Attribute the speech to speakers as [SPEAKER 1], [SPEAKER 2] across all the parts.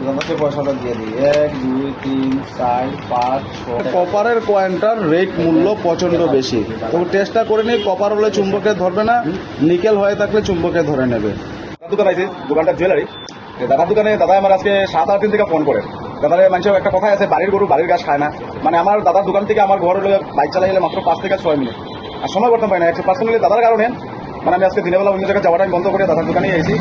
[SPEAKER 1] দাদাকে পয়সাটা দিয়ে দিই। 1 2 3 4 5 6।
[SPEAKER 2] কপারের কয়েনটার রেট মূল্য প্রচণ্ড বেশি, তো টেস্টটা করে নিই। কপার হলে চুম্বকে ধরবে না, নিকেল হয়ে থাকলে চুম্বকে ধরে নেবে।
[SPEAKER 3] দোকান আছে, দোকানটা জুয়েলারি। দাদার দোকানে দাদা আমার আজকে 7-8 দিন থেকে ফোন করে। দাদার মানুষের একটা কথা আছে, বাড়ির গরু বাড়ির গাছ খায় না। মানে আমার দাদার দোকান থেকে আমার ঘর হলে বাইক চালাইলে মাত্র 5 থেকে 6 মিনিট, আর সময় করতে পারি না। পার্সোনালি দাদার কারণে মানে আমি আজকে দিনের বেলা অন্য জায়গায় যাওয়াটা বন্ধ করে দাদার দোকানে এসেছি।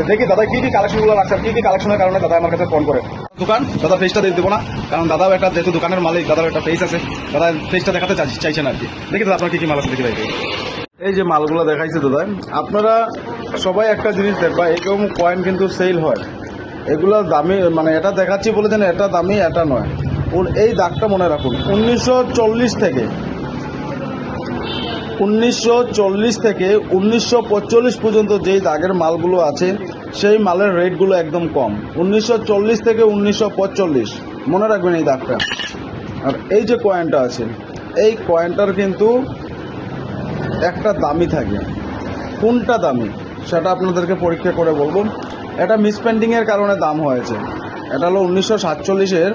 [SPEAKER 3] দেখি দাদা কি কি কালেকশনগুলো রাখছে, কি কি কালেকশনের কারণে দাদা আমার কাছে ফোন করে। দোকান দাদা ফেসটা দিয়ে দেবো না, কারণ দাদাও একটা যেহেতু দোকানের মালিক, দাদার একটা ফেস আছে, দাদা ফেসটা দেখাতে চাইছেন আর কি। দেখি দাদা আপনার কি কি মাল আছে দেখি ভাই।
[SPEAKER 2] এই যে মালগুলো দেখাইছে দাদা, আপনারা সবাই একটা জিনিস দেখবা, এরকম কয়েন কিন্তু সেল হয়। এগুলো দামি, মানে এটা দেখাচ্ছি বলে যেন এটা দামি এটা নয়। এই দাগটা মনে রাখুন, 1940 থেকে 1945 পর্যন্ত যেই দাগের মালগুলো আছে সেই মালের রেটগুলো একদম কম। 1940 থেকে 1945 মনে রাখবেন এই দাগটা। আর এই যে কয়েনটা আছে, এই কয়েনটার কিন্তু একটা দামি থাকে। কোনটা দামি সেটা আপনাদেরকে পরীক্ষা করে বলবো। এটা মিসপেন্টিংয়ের কারণে দাম হয়েছে। এটা হলো 1947-এর।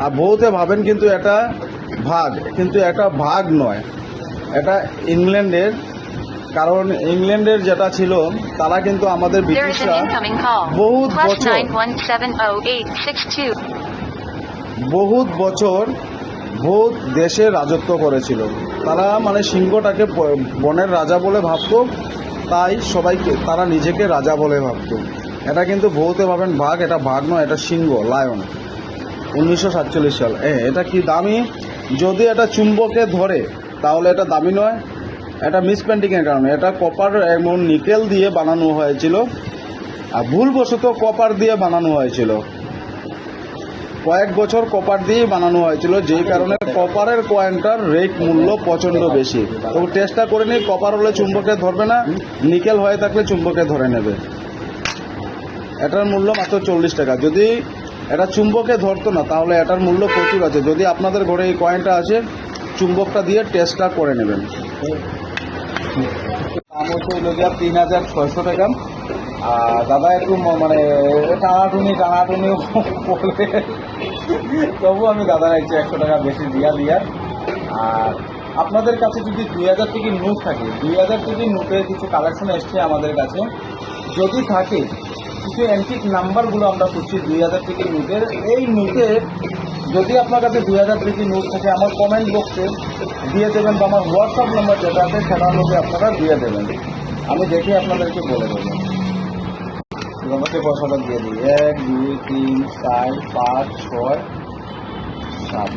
[SPEAKER 2] আর বহুতে ভাবেন কিন্তু এটা ভাগ, কিন্তু এটা ভাগ নয়, এটা ইংল্যান্ডের। কারণ ইংল্যান্ডের যেটা ছিল, তারা কিন্তু আমাদের ব্রিটিশরা বহুত বছর বহুত দেশে রাজত্ব করেছিল। তারা মানে সিংহটাকে বনের রাজা বলে ভাবতো, তাই সবাইকে তারা নিজেকে রাজা বলে ভাবতো। এটা কিন্তু বহুতে ভাবেন ভাগ, এটা ভাগ নয়, এটা সিংহ, লায়ন। 1947 সাল। এটা কি দামি? যদি এটা চুম্বকে ধরে তাহলে এটা দামি নয়, এটা মিসপেন্টিংয়ের কারণে। এটা কপার এবং নিকেল দিয়ে বানানো হয়েছিল, আর ভুলবশত কপার দিয়ে বানানো হয়েছিল। কয়েক বছর কপার দিয়ে বানানো হয়েছিল, যেই কারণে কপারের কয়েনটার রেট মূল্য প্রচণ্ড বেশি। তো টেস্টটা করে নিই। কপার হলে চুম্বকে ধরবে না, নিকেল হয়ে থাকলে চুম্বকে ধরে নেবে। এটার মূল্য মাত্র 40 টাকা। যদি এটা চুম্বকে ধরতো না তাহলে এটার মূল্য প্রচুর আছে। যদি আপনাদের ঘরে এই কয়েনটা আছে, চুম্বকটা দিয়ে টেস্টটা করে নেবেন।
[SPEAKER 1] দাম হচ্ছে 3600 টাকা। আর দাদা একটু মানে টানাটুনিও বলে, তবু আমি দাদা একটু 100 টাকা বেশি দিয়া। আর আপনাদের কাছে যদি 2000 টাকার নোট থাকে, 2000 টাকার নোটের কিছু কালেকশন এসছে আমাদের কাছে। যদি থাকে কিছু অ্যান্টিক নাম্বারগুলো আমরা করছি 2000 টাকার নোটের। এই নোটের যদি আপনার কাছে 2000 টাকার নোট থাকে, আমার কমেন্ট বক্সে দিয়ে দেবেন, বা আমার হোয়াটসঅ্যাপ নাম্বার যেটা আছে সেটার মধ্যে আপনারা দিয়ে দেবেন। আমি দেখে আপনাদেরকে বলে দেবো। দাদাকে পয়সাটা দিয়ে দিই। 1 2 3 4 5 6 7।